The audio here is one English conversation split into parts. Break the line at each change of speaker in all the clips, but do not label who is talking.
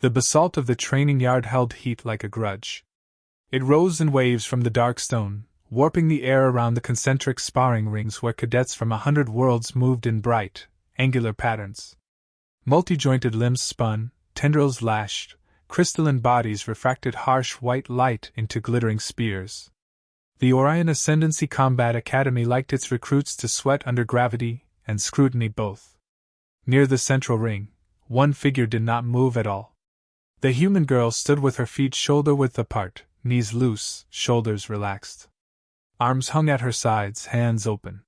The basalt of the training yard held heat like a grudge. It rose in waves from the dark stone, warping the air around the concentric sparring rings where cadets from 100 worlds moved in bright, angular patterns. Multi-jointed limbs spun, tendrils lashed, crystalline bodies refracted harsh white light into glittering spears. The Orion Ascendancy Combat Academy liked its recruits to sweat under gravity and scrutiny both. Near the central ring, one figure did not move at all. The human girl stood with her feet shoulder-width apart, knees loose, shoulders relaxed. Arms hung at her sides, hands open.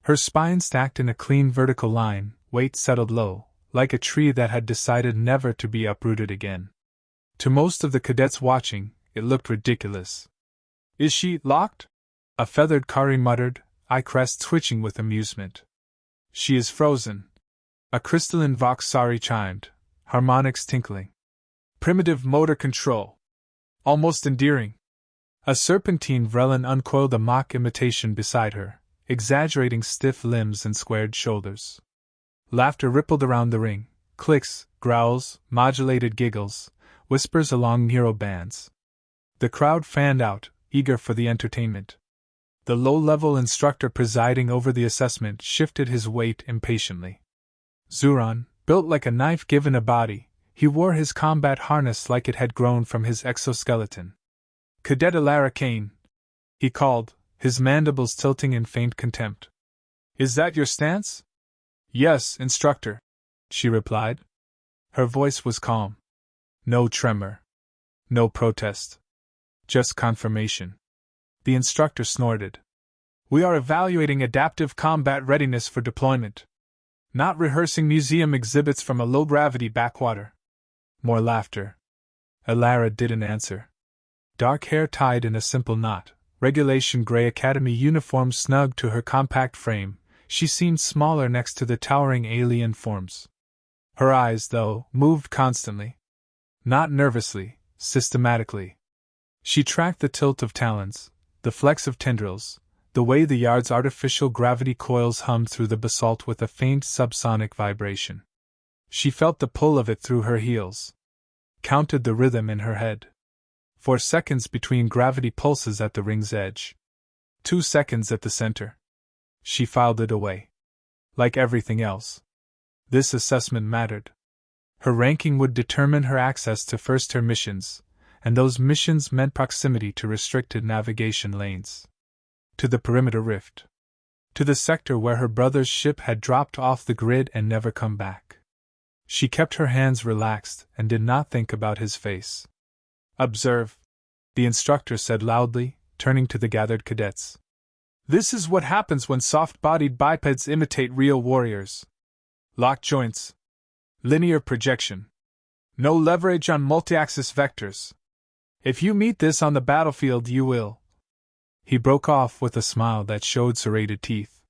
Her spine stacked in a clean vertical line, weight settled low, like a tree that had decided never to be uprooted again. To most of the cadets watching, it looked ridiculous. "Is she locked?" a feathered Kari muttered, eye crest twitching with amusement. "She is frozen," a crystalline Vox Sari chimed, harmonics tinkling. "Primitive motor control. Almost endearing." A serpentine Vrelin uncoiled a mock imitation beside her, exaggerating stiff limbs and squared shoulders. Laughter rippled around the ring, clicks, growls, modulated giggles, whispers along neurobands. The crowd fanned out, eager for the entertainment. The low-level instructor presiding over the assessment shifted his weight impatiently. Zuron, built like a knife given a body, he wore his combat harness like it had grown from his exoskeleton. "Cadet Alara Kane," he called, his mandibles tilting in faint contempt. "Is that your stance?" "Yes, instructor," she replied. Her voice was calm. No tremor. No protest. Just confirmation. The instructor snorted. "We are evaluating adaptive combat readiness for deployment. Not rehearsing museum exhibits from a low-gravity backwater." More laughter. Alara didn't answer. Dark hair tied in a simple knot, regulation gray academy uniform snug to her compact frame, she seemed smaller next to the towering alien forms. Her eyes, though, moved constantly. Not nervously, systematically. She tracked the tilt of talons, the flex of tendrils, the way the yard's artificial gravity coils hummed through the basalt with a faint subsonic vibration. She felt the pull of it through her heels. Counted the rhythm in her head. 4 seconds between gravity pulses at the ring's edge. 2 seconds at the center. She filed it away. Like everything else, this assessment mattered. Her ranking would determine her access to first-tier missions, and those missions meant proximity to restricted navigation lanes. To the perimeter rift. To the sector where her brother's ship had dropped off the grid and never come back. She kept her hands relaxed and did not think about his face. "Observe," the instructor said loudly, turning to the gathered cadets. "This is what happens when soft-bodied bipeds imitate real warriors. Locked joints. Linear projection. No leverage on multi-axis vectors. If you meet this on the battlefield, you will." He broke off with a smile that showed serrated teeth.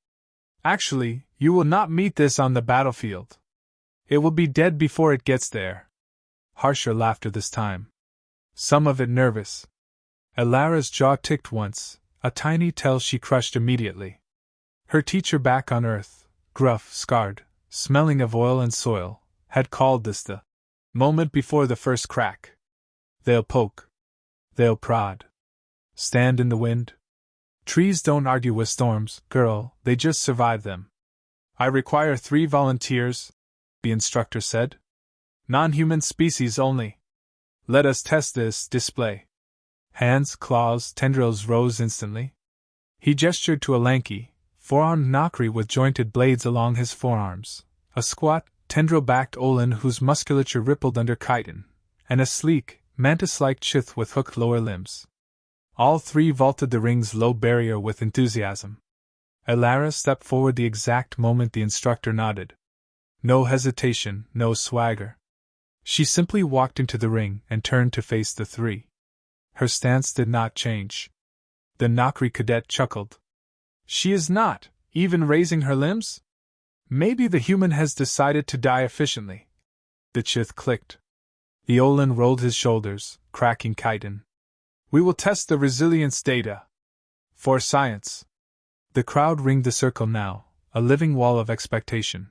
"Actually, you will not meet this on the battlefield. It will be dead before it gets there." Harsher laughter this time. Some of it nervous. Alara's jaw ticked once, a tiny tell she crushed immediately. Her teacher back on Earth, gruff, scarred, smelling of oil and soil, had called this the moment before the first crack. They'll poke. They'll prod. Stand in the wind. Trees don't argue with storms, girl, they just survive them. "I require 3 volunteers," the instructor said. "Non-human species only. Let us test this display." Hands, claws, tendrils rose instantly. He gestured to a lanky, four-armed Nokri with jointed blades along his forearms, a squat, tendril-backed Olin whose musculature rippled under chitin, and a sleek, mantis-like Chith with hooked lower limbs. All 3 vaulted the ring's low barrier with enthusiasm. Alara stepped forward the exact moment the instructor nodded. No hesitation, no swagger. She simply walked into the ring and turned to face the 3. Her stance did not change. The Nokri cadet chuckled. "She is not even raising her limbs? Maybe the human has decided to die efficiently." The Chith clicked. The Olin rolled his shoulders, cracking chitin. "We will test the resilience data. For science." The crowd ringed the circle now, a living wall of expectation.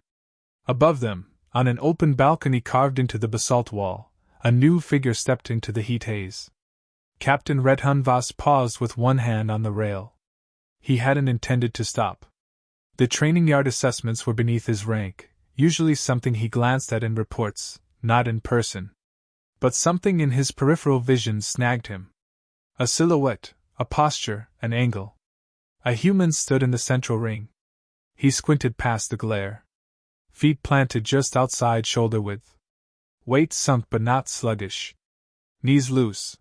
Above them, on an open balcony carved into the basalt wall, A new figure stepped into the heat haze. Captain Redhun Voss paused with one hand on the rail. He hadn't intended to stop. The training yard assessments were beneath his rank, usually something he glanced at in reports, not in person. But something in his peripheral vision snagged him. A silhouette, a posture, an angle. A human stood in the central ring. He squinted past the glare. Feet planted just outside shoulder width. Weight sunk but not sluggish. Knees loose.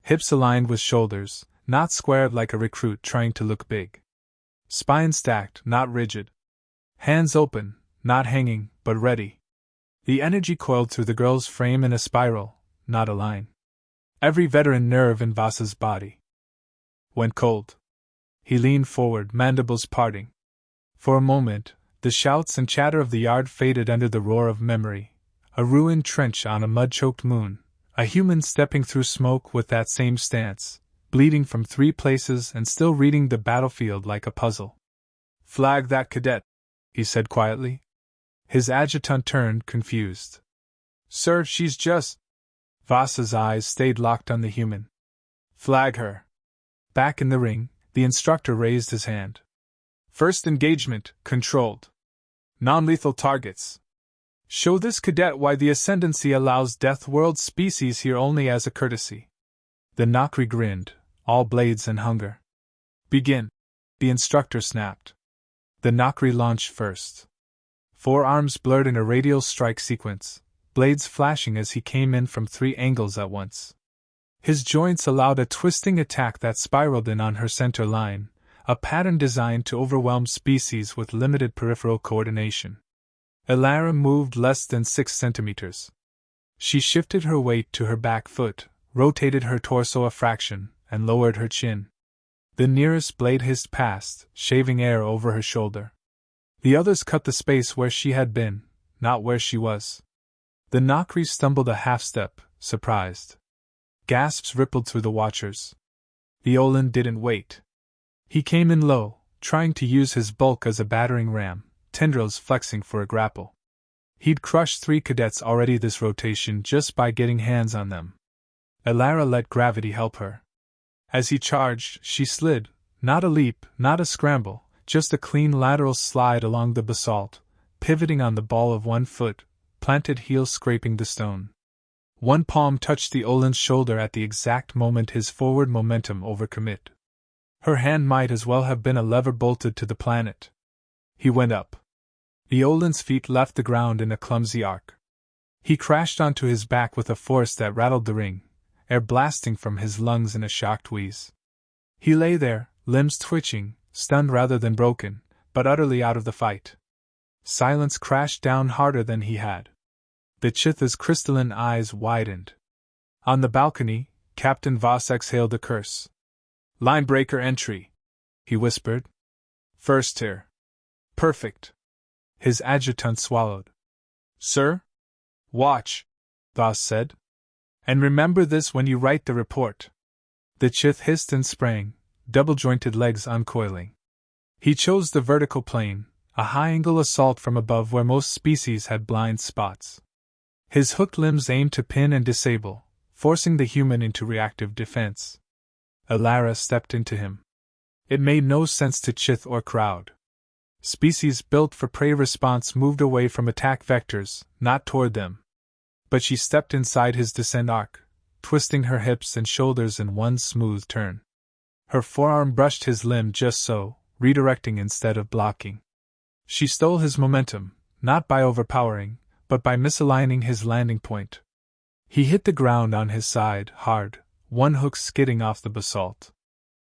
Hips aligned with shoulders, not squared like a recruit trying to look big. Spine stacked, not rigid. Hands open, not hanging, but ready. The energy coiled through the girl's frame in a spiral, not a line. Every veteran nerve in Voss's body went cold. He leaned forward, mandibles parting. For a moment, the shouts and chatter of the yard faded under the roar of memory. A ruined trench on a mud-choked moon. A human stepping through smoke with that same stance, bleeding from 3 places and still reading the battlefield like a puzzle. "Flag that cadet," he said quietly. His adjutant turned, confused. "Sir, she's just—" Voss's eyes stayed locked on the human. "Flag her." Back in the ring, the instructor raised his hand. "First engagement, controlled. Non-lethal targets. Show this cadet why the Ascendancy allows Death World species here only as a courtesy." The Nokri grinned, all blades and hunger. "Begin," the instructor snapped. The Nokri launched first. 4 arms blurred in a radial strike sequence, blades flashing as he came in from 3 angles at once. His joints allowed a twisting attack that spiraled in on her center line, a pattern designed to overwhelm species with limited peripheral coordination. Elara moved less than 6 centimeters. She shifted her weight to her back foot, rotated her torso a fraction, and lowered her chin. The nearest blade hissed past, shaving air over her shoulder. The others cut the space where she had been, not where she was. The Nokri stumbled a half-step, surprised. Gasps rippled through the watchers. The Olin didn't wait. He came in low, trying to use his bulk as a battering ram, tendrils flexing for a grapple. He'd crushed 3 cadets already this rotation just by getting hands on them. Elara let gravity help her. As he charged, she slid, not a leap, not a scramble, just a clean lateral slide along the basalt, pivoting on the ball of 1 foot, planted heel scraping the stone. One palm touched the Olin's shoulder at the exact moment his forward momentum overcommit. Her hand might as well have been a lever bolted to the planet. He went up. The Olin's feet left the ground in a clumsy arc. He crashed onto his back with a force that rattled the ring, air blasting from his lungs in a shocked wheeze. He lay there, limbs twitching, stunned rather than broken, but utterly out of the fight. Silence crashed down harder than he had. The Chitha's crystalline eyes widened. On the balcony, Captain Voss exhaled a curse. "Linebreaker entry," he whispered. "First tier. Perfect." His adjutant swallowed. "Sir?" "Watch," Voss said. "And remember this when you write the report." The Chith hissed and sprang, double-jointed legs uncoiling. He chose the vertical plane, a high-angle assault from above where most species had blind spots. His hooked limbs aimed to pin and disable, forcing the human into reactive defense. Elara stepped into him. It made no sense to Chith or crowd. Species built for prey response moved away from attack vectors, not toward them. But she stepped inside his descent arc, twisting her hips and shoulders in one smooth turn. Her forearm brushed his limb just so, redirecting instead of blocking. She stole his momentum, not by overpowering, but by misaligning his landing point. He hit the ground on his side, hard, one hook skidding off the basalt.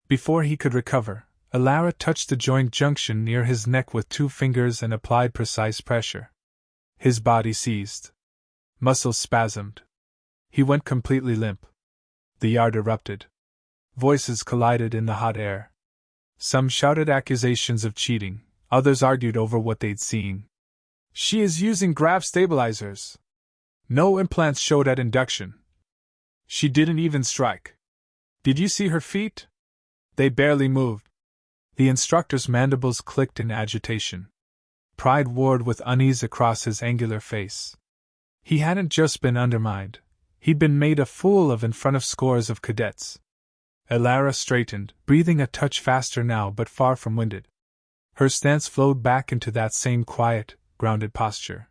Before he could recover, Elara touched the joint junction near his neck with 2 fingers and applied precise pressure. His body seized. Muscles spasmed. He went completely limp. The yard erupted. Voices collided in the hot air. Some shouted accusations of cheating, others argued over what they'd seen. "She is using grav stabilizers. No implants showed at induction. She didn't even strike. Did you see her feet? They barely moved." The instructor's mandibles clicked in agitation. Pride warred with unease across his angular face. He hadn't just been undermined, He'd been made a fool of in front of scores of cadets. Elara straightened, breathing a touch faster now but far from winded. Her stance flowed back into that same quiet, grounded posture.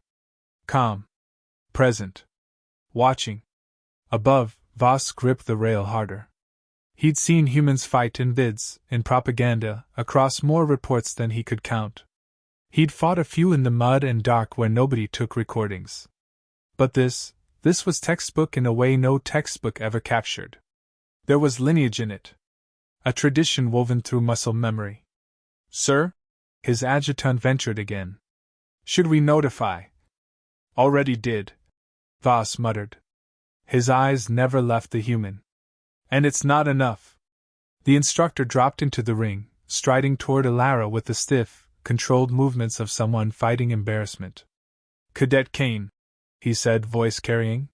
Calm. Present. Watching. Above, Voss gripped the rail harder. He'd seen humans fight in bids, in propaganda, across more reports than he could count. He'd fought a few in the mud and dark where nobody took recordings. But this was textbook in a way no textbook ever captured. There was lineage in it. A tradition woven through muscle memory. Sir? His adjutant ventured again. Should we notify? Already did, Voss muttered. His eyes never left the human. And it's not enough. The instructor dropped into the ring, striding toward Elara with the stiff, controlled movements of someone fighting embarrassment. Cadet Kane, he said, voice carrying.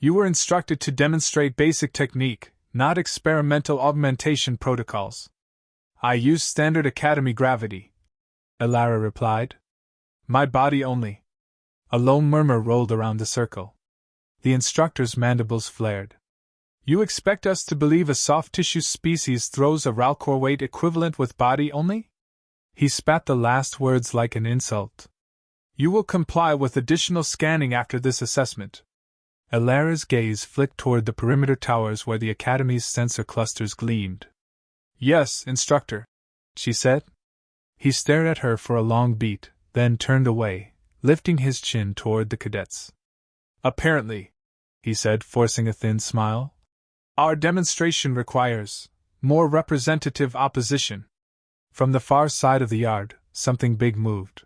You were instructed to demonstrate basic technique, not experimental augmentation protocols. I use standard academy gravity, Elara replied. My body only. A low murmur rolled around the circle. The instructor's mandibles flared. You expect us to believe a soft tissue species throws a Ralcor weight equivalent with body only? He spat the last words like an insult. You will comply with additional scanning after this assessment. Elara's gaze flicked toward the perimeter towers where the Academy's sensor clusters gleamed. Yes, instructor, she said. He stared at her for a long beat, then turned away, lifting his chin toward the cadets. Apparently, he said, forcing a thin smile, our demonstration requires more representative opposition. From the far side of the yard, something big moved.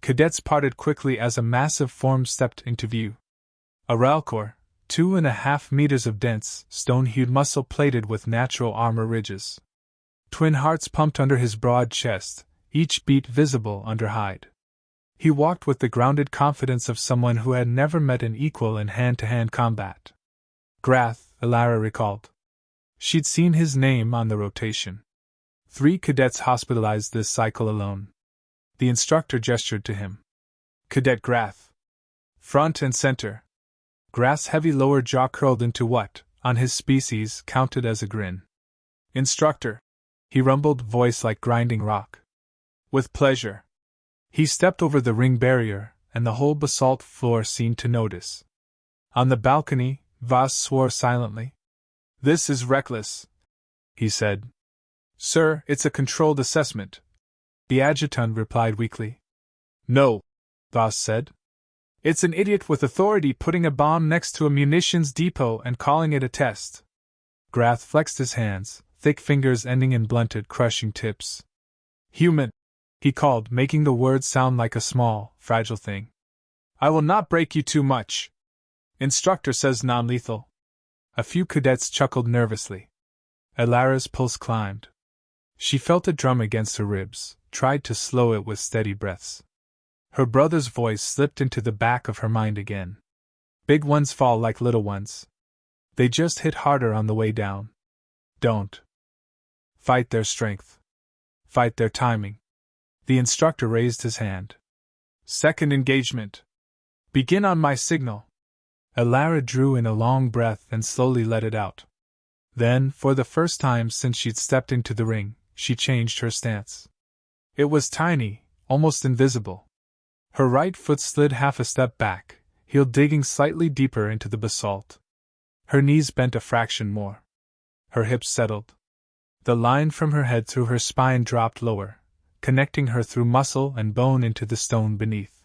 Cadets parted quickly as a massive form stepped into view. A Ralcor, 2.5 meters of dense, stone-hued muscle plated with natural armor ridges. Twin hearts pumped under his broad chest, each beat visible under hide. He walked with the grounded confidence of someone who had never met an equal in hand-to-hand combat. Grath, Elara recalled. She'd seen his name on the rotation. 3 cadets hospitalized this cycle alone. The instructor gestured to him. Cadet Grath. Front and center. Grath's heavy lower jaw curled into what, on his species, counted as a grin. Instructor, he rumbled, voice like grinding rock. With pleasure. He stepped over the ring barrier, and the whole basalt floor seemed to notice. On the balcony, Voss swore silently. This is reckless, he said. Sir, it's a controlled assessment, the adjutant replied weakly. No, Voss said. It's an idiot with authority putting a bomb next to a munitions depot and calling it a test. Grath flexed his hands, thick fingers ending in blunted, crushing tips. Human, he called, making the words sound like a small, fragile thing. I will not break you too much. Instructor says non-lethal. A few cadets chuckled nervously. Elara's pulse climbed. She felt a drum against her ribs, tried to slow it with steady breaths. Her brother's voice slipped into the back of her mind again. Big ones fall like little ones. They just hit harder on the way down. Don't fight their strength. Fight their timing. The instructor raised his hand. Second engagement. Begin on my signal. Elara drew in a long breath and slowly let it out. Then, for the first time since she'd stepped into the ring, she changed her stance. It was tiny, almost invisible. Her right foot slid half a step back, heel digging slightly deeper into the basalt. Her knees bent a fraction more. Her hips settled. The line from her head through her spine dropped lower, connecting her through muscle and bone into the stone beneath.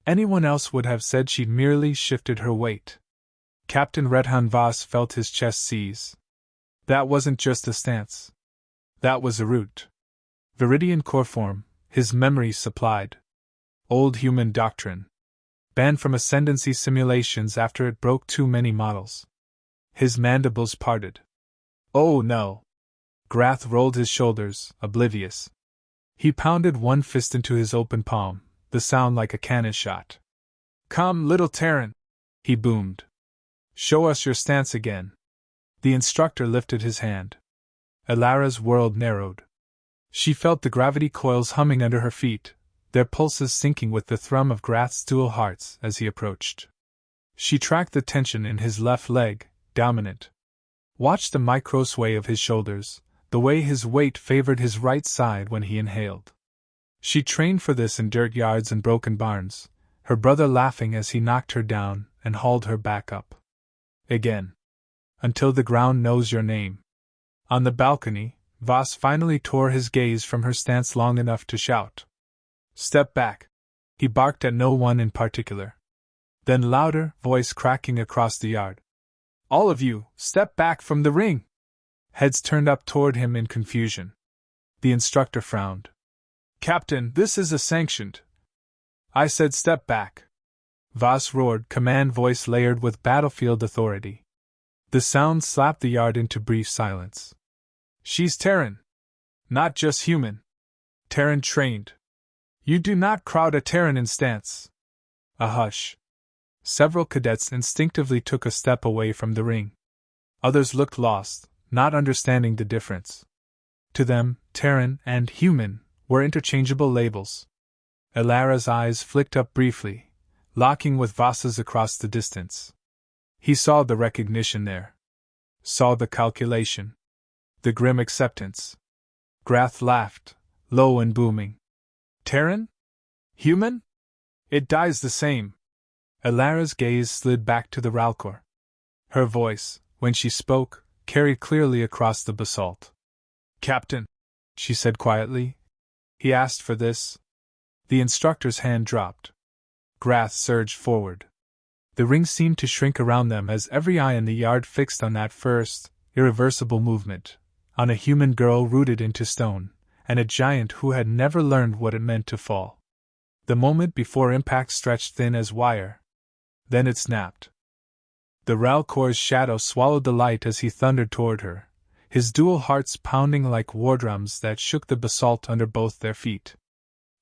Anyone else would have said she'd merely shifted her weight. Captain Redhan Voss felt his chest seize. That wasn't just a stance. That was a root. Viridian core form, his memory supplied. Old human doctrine. Banned from ascendancy simulations after it broke too many models. His mandibles parted. Oh no. Grath rolled his shoulders, oblivious. He pounded one fist into his open palm, the sound like a cannon shot. Come, little Terran, he boomed. Show us your stance again. The instructor lifted his hand. Elara's world narrowed. She felt the gravity coils humming under her feet, their pulses syncing with the thrum of Grath's dual hearts as he approached. She tracked the tension in his left leg, dominant. Watched the micro sway of his shoulders, the way his weight favored his right side when he inhaled. She trained for this in dirt yards and broken barns, her brother laughing as he knocked her down and hauled her back up. Again. Until the ground knows your name. On the balcony, Voss finally tore his gaze from her stance long enough to shout. Step back. He barked at no one in particular. Then louder, voice cracking across the yard. All of you, step back from the ring! Heads turned up toward him in confusion. The instructor frowned. Captain, this is a sanctioned. I said step back. Voss roared, command voice layered with battlefield authority. The sound slapped the yard into brief silence. She's Terran. Not just human. Terran trained. You do not crowd a Terran in stance. A hush. Several cadets instinctively took a step away from the ring. Others looked lost, not understanding the difference. To them, Terran and human were interchangeable labels. Elara's eyes flicked up briefly, locking with Voss's across the distance. He saw the recognition there. Saw the calculation. The grim acceptance. Grath laughed, low and booming. Terran? Human? It dies the same. Elara's gaze slid back to the Ralcor. Her voice, when she spoke, carried clearly across the basalt. Captain, she said quietly. He asked for this. The instructor's hand dropped. Grath surged forward. The ring seemed to shrink around them as every eye in the yard fixed on that first, irreversible movement, on a human girl rooted into stone, and a giant who had never learned what it meant to fall. The moment before impact stretched thin as wire. Then it snapped. The Ralcor's shadow swallowed the light as he thundered toward her, his dual hearts pounding like war drums that shook the basalt under both their feet.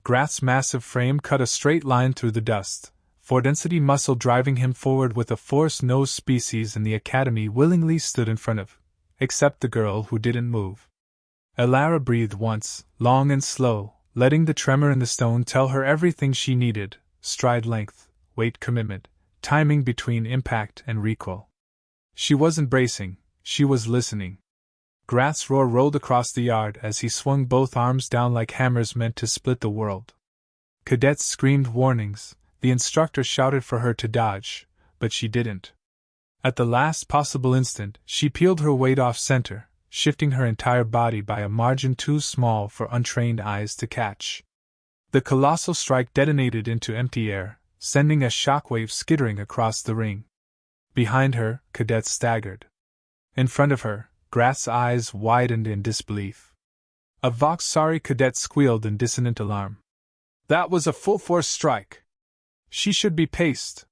Grath's massive frame cut a straight line through the dust, for density muscle driving him forward with a force no species in the academy willingly stood in front of, except the girl who didn't move. Elara breathed once, long and slow, letting the tremor in the stone tell her everything she needed: stride length, weight commitment, timing between impact and recoil. She wasn't bracing, she was listening. Grath's roar rolled across the yard as he swung both arms down like hammers meant to split the world. Cadets screamed warnings, the instructor shouted for her to dodge, but she didn't. At the last possible instant, she peeled her weight off center, shifting her entire body by a margin too small for untrained eyes to catch. The colossal strike detonated into empty air, sending a shockwave skittering across the ring. Behind her, cadets staggered. In front of her, Grath's eyes widened in disbelief. A Vox-sorry cadet squealed in dissonant alarm. That was a full-force strike. She should be paced.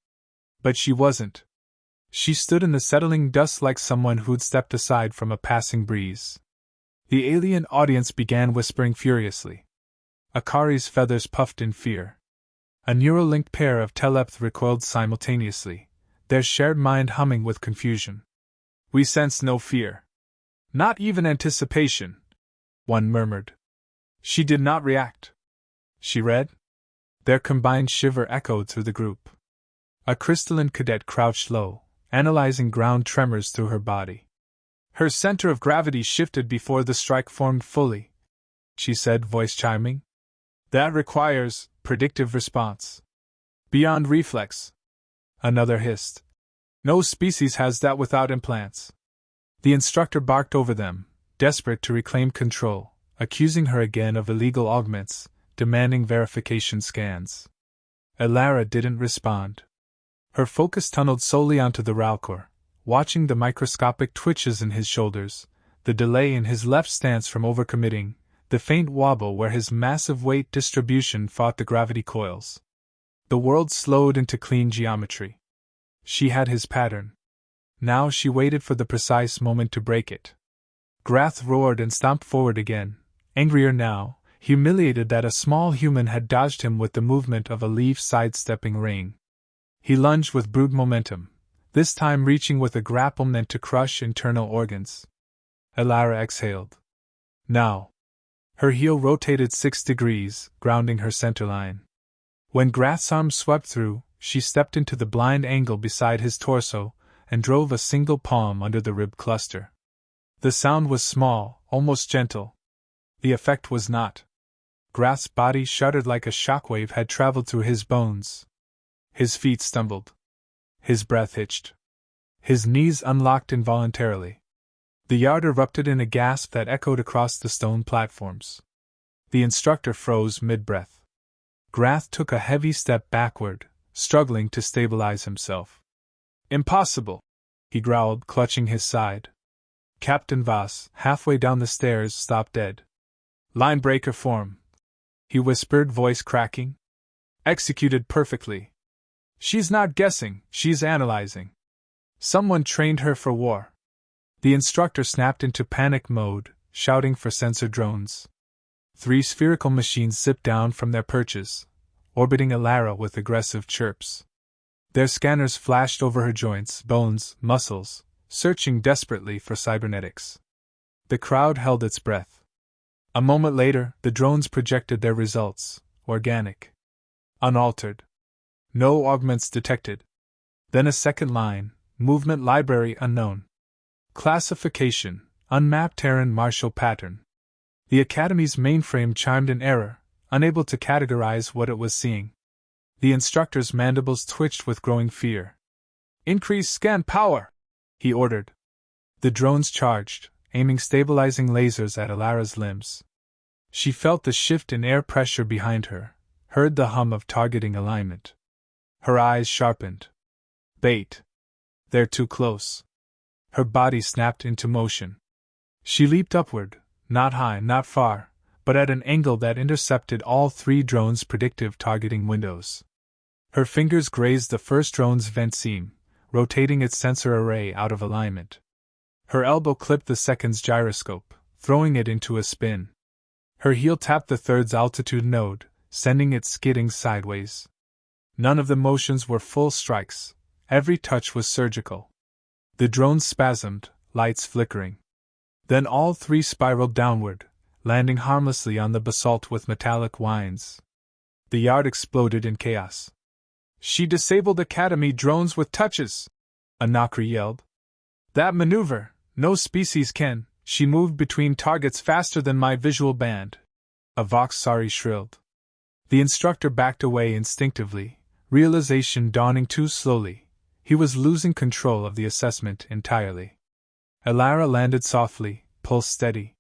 But she wasn't. She stood in the settling dust like someone who'd stepped aside from a passing breeze. The alien audience began whispering furiously. Akari's feathers puffed in fear. A neural-linked pair of telepaths recoiled simultaneously, their shared mind humming with confusion. We sensed no fear. Not even anticipation, one murmured. She did not react. She read? Their combined shiver echoed through the group. A crystalline cadet crouched low, analyzing ground tremors through her body. Her center of gravity shifted before the strike formed fully, she said, voice chiming. That requires predictive response. Beyond reflex. Another hissed. No species has that without implants. The instructor barked over them, desperate to reclaim control, accusing her again of illegal augments, demanding verification scans. Elara didn't respond. Her focus tunneled solely onto the Ralcor, watching the microscopic twitches in his shoulders, the delay in his left stance from overcommitting, the faint wobble where his massive weight distribution fought the gravity coils. The world slowed into clean geometry. She had his pattern. Now she waited for the precise moment to break it. Grath roared and stomped forward again, angrier now, humiliated that a small human had dodged him with the movement of a leaf sidestepping rain. He lunged with brute momentum, this time reaching with a grapple meant to crush internal organs. Elara exhaled. Now. Her heel rotated 6 degrees, grounding her center line. When Grath's arm swept through, she stepped into the blind angle beside his torso and drove a single palm under the rib cluster. The sound was small, almost gentle. The effect was not. Grath's body shuddered like a shockwave had traveled through his bones. His feet stumbled. His breath hitched. His knees unlocked involuntarily. The yard erupted in a gasp that echoed across the stone platforms. The instructor froze mid-breath. Grath took a heavy step backward, struggling to stabilize himself. "Impossible!" he growled, clutching his side. Captain Voss, halfway down the stairs, stopped dead. "Line breaker form," he whispered, voice cracking. "Executed perfectly. She's not guessing, she's analyzing. Someone trained her for war." The instructor snapped into panic mode, shouting for sensor drones. 3 spherical machines zipped down from their perches, orbiting Alara with aggressive chirps. Their scanners flashed over her joints, bones, muscles, searching desperately for cybernetics. The crowd held its breath. A moment later, the drones projected their results: organic. Unaltered. No augments detected. Then a second line: movement library unknown. Classification: unmapped Terran martial pattern. The Academy's mainframe chimed an error, unable to categorize what it was seeing. The instructor's mandibles twitched with growing fear. "Increase scan power!" he ordered. The drones charged, aiming stabilizing lasers at Alara's limbs. She felt the shift in air pressure behind her, heard the hum of targeting alignment. Her eyes sharpened. Bait. They're too close. Her body snapped into motion. She leaped upward, not high, not far, but at an angle that intercepted all 3 drones' predictive targeting windows. Her fingers grazed the first drone's vent seam, rotating its sensor array out of alignment. Her elbow clipped the second's gyroscope, throwing it into a spin. Her heel tapped the third's altitude node, sending it skidding sideways. None of the motions were full strikes. Every touch was surgical. The drones spasmed, lights flickering. Then all 3 spiraled downward, landing harmlessly on the basalt with metallic whines. The yard exploded in chaos. "She disabled Academy drones with touches!" a Nokri yelled. "That maneuver, no species can. She moved between targets faster than my visual band," a Vox Sari shrilled. The instructor backed away instinctively, realization dawning too slowly. He was losing control of the assessment entirely. Alara landed softly, pulse steady.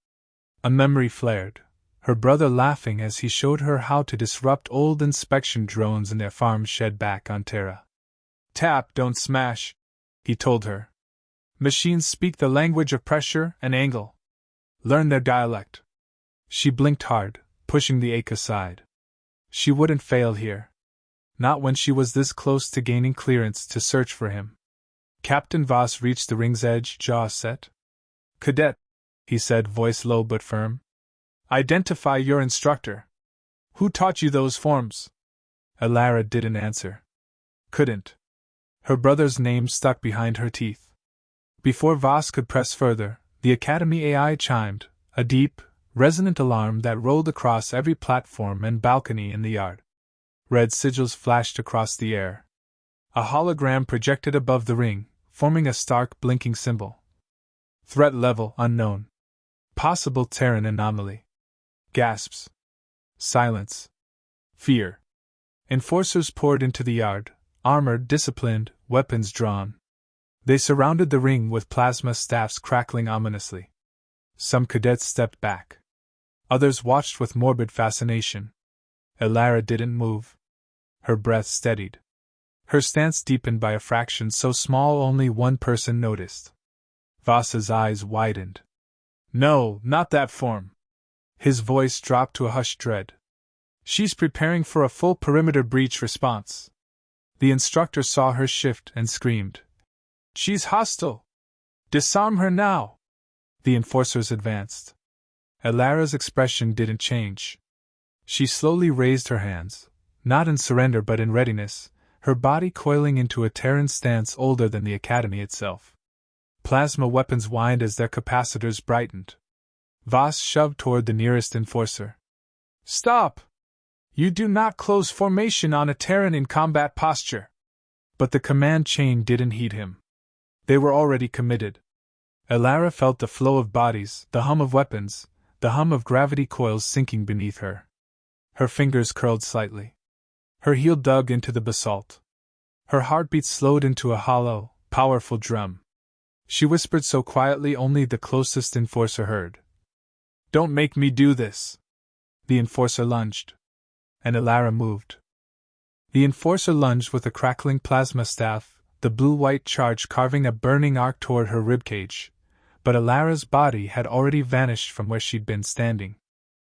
A memory flared, her brother laughing as he showed her how to disrupt old inspection drones in their farm shed back on Terra. "Tap, don't smash," he told her. "Machines speak the language of pressure and angle. Learn their dialect." She blinked hard, pushing the ache aside. She wouldn't fail here. Not when she was this close to gaining clearance to search for him. Captain Voss reached the ring's edge, jaw set. "Cadet," he said, voice low but firm. "Identify your instructor. Who taught you those forms?" Alara didn't answer. Couldn't. Her brother's name stuck behind her teeth. Before Voss could press further, the Academy AI chimed, a deep, resonant alarm that rolled across every platform and balcony in the yard. Red sigils flashed across the air. A hologram projected above the ring, forming a stark, blinking symbol. Threat level unknown. Possible Terran anomaly. Gasps. Silence. Fear. Enforcers poured into the yard, armored, disciplined, weapons drawn. They surrounded the ring with plasma staffs crackling ominously. Some cadets stepped back. Others watched with morbid fascination. Alara didn't move. Her breath steadied. Her stance deepened by a fraction so small only one person noticed. Voss's eyes widened. "No, not that form." His voice dropped to a hushed dread. "She's preparing for a full perimeter breach response." The instructor saw her shift and screamed. "She's hostile! Disarm her now!" The enforcers advanced. Alara's expression didn't change. She slowly raised her hands, not in surrender but in readiness, her body coiling into a Terran stance older than the Academy itself. Plasma weapons whined as their capacitors brightened. Voss shoved toward the nearest enforcer. "Stop! You do not close formation on a Terran in combat posture." But the command chain didn't heed him. They were already committed. Elara felt the flow of bodies, the hum of weapons, the hum of gravity coils sinking beneath her. Her fingers curled slightly. Her heel dug into the basalt. Her heartbeat slowed into a hollow, powerful drum. She whispered so quietly only the closest enforcer heard. "Don't make me do this!" The enforcer lunged. And Elara moved. The enforcer lunged with a crackling plasma staff, the blue-white charge carving a burning arc toward her ribcage. But Elara's body had already vanished from where she'd been standing.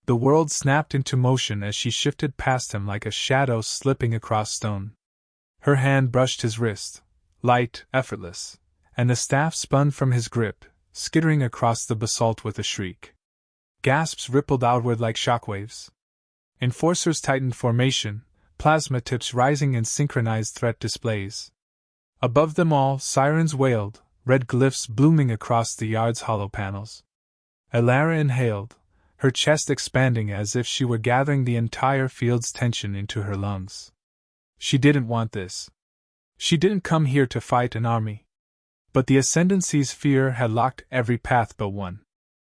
The world snapped into motion as she shifted past him like a shadow slipping across stone. Her hand brushed his wrist, light, effortless, and the staff spun from his grip, skittering across the basalt with a shriek. Gasps rippled outward like shockwaves. Enforcers tightened formation, plasma tips rising in synchronized threat displays. Above them all, sirens wailed, red glyphs blooming across the yard's hollow panels. Elara inhaled, her chest expanding as if she were gathering the entire field's tension into her lungs. She didn't want this. She didn't come here to fight an army. But the Ascendancy's fear had locked every path but one.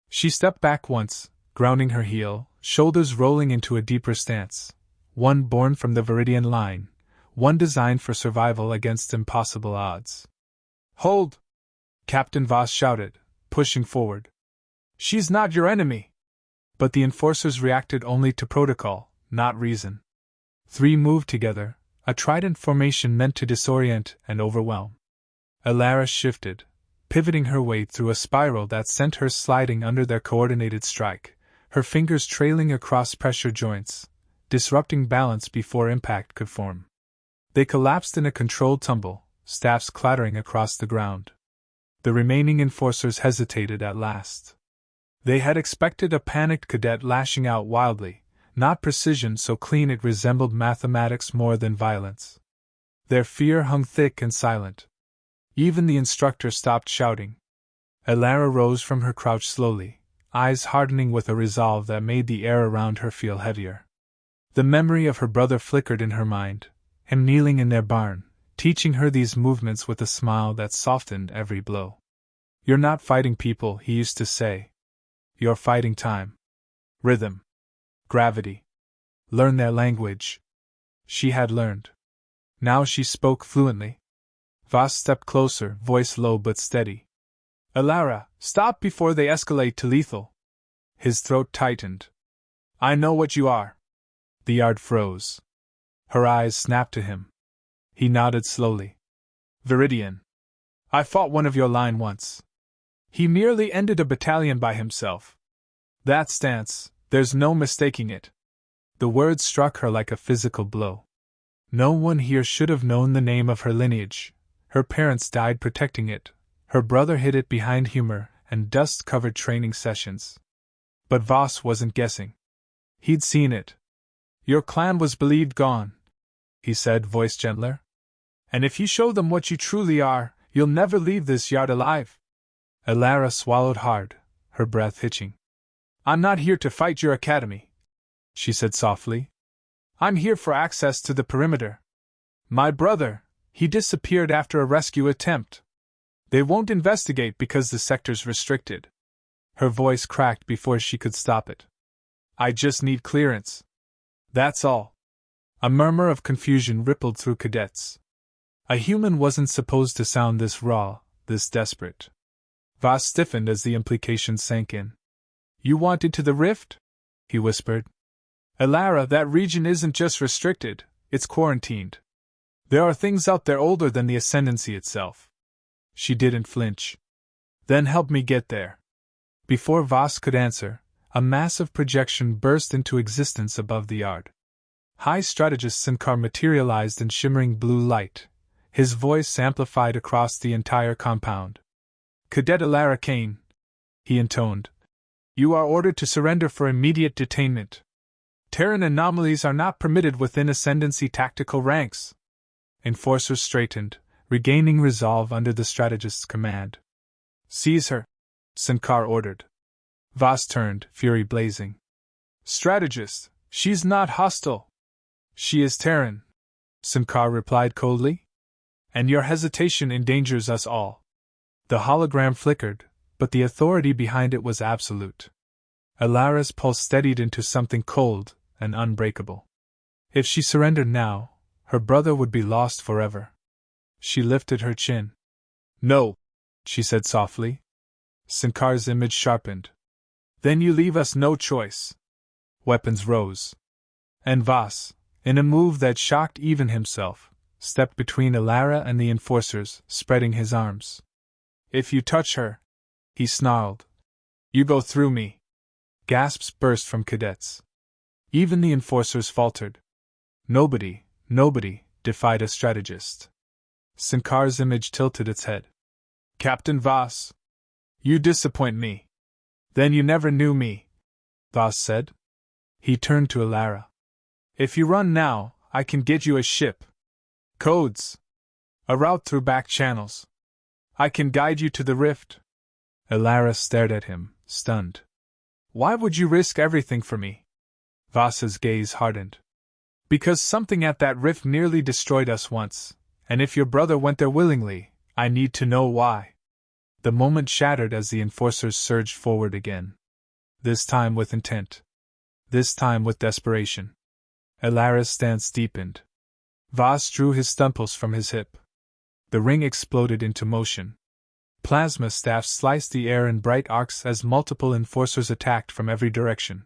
She stepped back once, grounding her heel, shoulders rolling into a deeper stance. One born from the Viridian line, one designed for survival against impossible odds. "Hold!" Captain Voss shouted, pushing forward. "She's not your enemy!" But the enforcers reacted only to protocol, not reason. Three moved together, a trident formation meant to disorient and overwhelm. Elara shifted, pivoting her weight through a spiral that sent her sliding under their coordinated strike, her fingers trailing across pressure joints, disrupting balance before impact could form. They collapsed in a controlled tumble, staffs clattering across the ground. The remaining enforcers hesitated at last. They had expected a panicked cadet lashing out wildly, not precision so clean it resembled mathematics more than violence. Their fear hung thick and silent. Even the instructor stopped shouting. Elara rose from her crouch slowly, eyes hardening with a resolve that made the air around her feel heavier. The memory of her brother flickered in her mind, him kneeling in their barn, teaching her these movements with a smile that softened every blow. "You're not fighting people," he used to say. "You're fighting time. Rhythm. Gravity. Learn their language." She had learned. Now she spoke fluently. Voss stepped closer, voice low but steady. "Elara, stop before they escalate to lethal." His throat tightened. "I know what you are." The yard froze. Her eyes snapped to him. He nodded slowly. "Viridian. I fought one of your line once. He merely ended a battalion by himself. That stance, there's no mistaking it." The words struck her like a physical blow. No one here should have known the name of her lineage. Her parents died protecting it. Her brother hid it behind humor and dust-covered training sessions. But Voss wasn't guessing. He'd seen it. "Your clan was believed gone," he said, voice gentler. "And if you show them what you truly are, you'll never leave this yard alive." Elara swallowed hard, her breath hitching. "I'm not here to fight your academy," she said softly. "I'm here for access to the perimeter. My brother, he disappeared after a rescue attempt. They won't investigate because the sector's restricted." Her voice cracked before she could stop it. "I just need clearance. That's all." A murmur of confusion rippled through cadets. A human wasn't supposed to sound this raw, this desperate. Voss stiffened as the implication sank in. "You want into the rift?" he whispered. "Elara, that region isn't just restricted, it's quarantined. There are things out there older than the Ascendancy itself." She didn't flinch. "Then help me get there." Before Voss could answer, a massive projection burst into existence above the yard. High strategist Sinkar materialized in shimmering blue light, his voice amplified across the entire compound. "Cadet Elara Kane," he intoned, "you are ordered to surrender for immediate detainment. Terran anomalies are not permitted within Ascendancy tactical ranks." Enforcers straightened, regaining resolve under the strategist's command. "Seize her," Sinkar ordered. Voss turned, fury blazing. "Strategist, she's not hostile." "She is Terran," Sinkar replied coldly. And your hesitation endangers us all. The hologram flickered, but the authority behind it was absolute. Alara's pulse steadied into something cold and unbreakable. If she surrendered now, her brother would be lost forever. She lifted her chin. No, she said softly. Sinkar's image sharpened. Then you leave us no choice. Weapons rose. And Voss, in a move that shocked even himself, stepped between Alara and the enforcers, spreading his arms. If you touch her, he snarled, you go through me. Gasps burst from cadets. Even the enforcers faltered. Nobody defied a strategist. Sinkar's image tilted its head. Captain Voss, you disappoint me. Then you never knew me, Voss said. He turned to Alara. If you run now, I can get you a ship. Codes. A route through back channels. I can guide you to the rift. Alara stared at him, stunned. Why would you risk everything for me? Voss's gaze hardened. Because something at that rift nearly destroyed us once, and if your brother went there willingly, I need to know why. The moment shattered as the enforcers surged forward again. This time with intent. This time with desperation. Alara's stance deepened. Voss drew his stumps from his hip. The ring exploded into motion. Plasma staffs sliced the air in bright arcs as multiple enforcers attacked from every direction.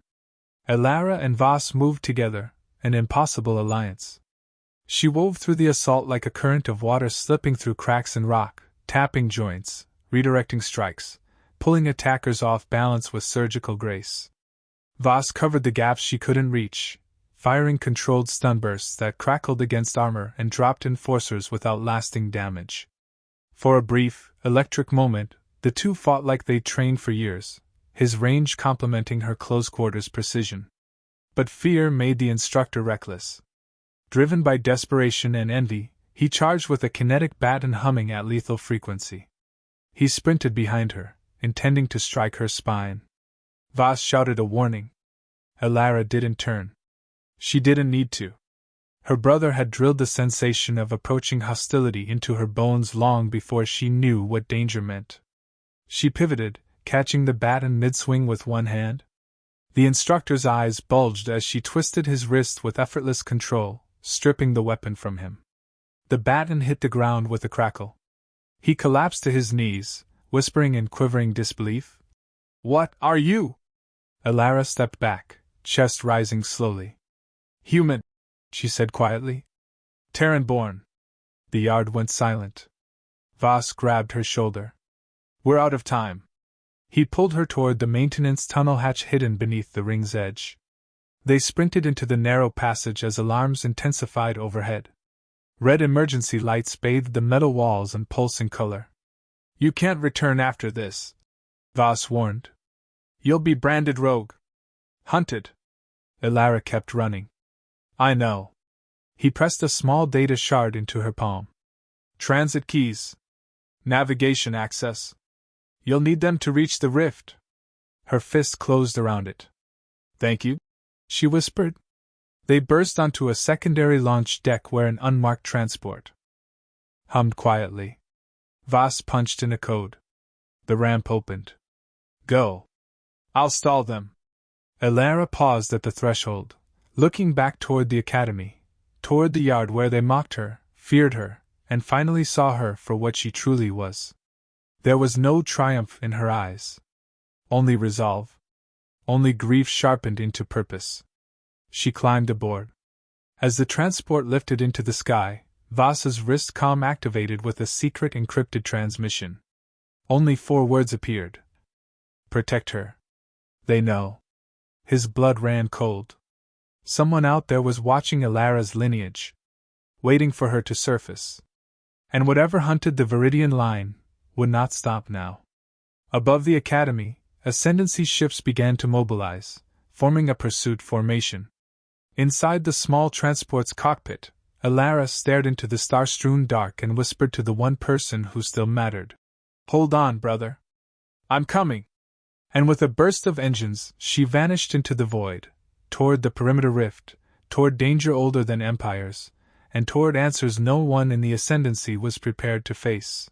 Alara and Voss moved together, an impossible alliance. She wove through the assault like a current of water slipping through cracks in rock, tapping joints, redirecting strikes, pulling attackers off balance with surgical grace. Voss covered the gaps she couldn't reach, firing controlled stun bursts that crackled against armor and dropped enforcers without lasting damage. For a brief, electric moment, the two fought like they'd trained for years, his range complementing her close-quarters precision. But fear made the instructor reckless. Driven by desperation and envy, he charged with a kinetic baton humming at lethal frequency. He sprinted behind her, intending to strike her spine. Voss shouted a warning. Alara didn't turn. She didn't need to. Her brother had drilled the sensation of approaching hostility into her bones long before she knew what danger meant. She pivoted, catching the baton mid-swing with one hand. The instructor's eyes bulged as she twisted his wrist with effortless control, stripping the weapon from him. The baton hit the ground with a crackle. He collapsed to his knees, whispering in quivering disbelief. What are you? Alara stepped back, chest rising slowly. Human, she said quietly. Terran born. The yard went silent. Voss grabbed her shoulder. We're out of time. He pulled her toward the maintenance tunnel hatch hidden beneath the ring's edge. They sprinted into the narrow passage as alarms intensified overhead. Red emergency lights bathed the metal walls in pulsing color. You can't return after this, Voss warned. You'll be branded rogue. Hunted. Alara kept running. I know. He pressed a small data shard into her palm. Transit keys. Navigation access. You'll need them to reach the rift. Her fist closed around it. Thank you, she whispered. They burst onto a secondary launch deck where an unmarked transport hummed quietly. Voss punched in a code. The ramp opened. Go. I'll stall them. Alara paused at the threshold, looking back toward the academy, toward the yard where they mocked her, feared her, and finally saw her for what she truly was. There was no triumph in her eyes. Only resolve. Only grief sharpened into purpose. She climbed aboard. As the transport lifted into the sky, Voss's wrist comm activated with a secret encrypted transmission. Only 4 words appeared. Protect her. They know. His blood ran cold. Someone out there was watching Alara's lineage, waiting for her to surface. And whatever hunted the Viridian line would not stop now. Above the academy, Ascendancy ships began to mobilize, forming a pursuit formation. Inside the small transport's cockpit, Alara stared into the star-strewn dark and whispered to the one person who still mattered. Hold on, brother. I'm coming. And with a burst of engines, she vanished into the void, toward the perimeter rift, toward danger older than empires, and toward answers no one in the ascendancy was prepared to face.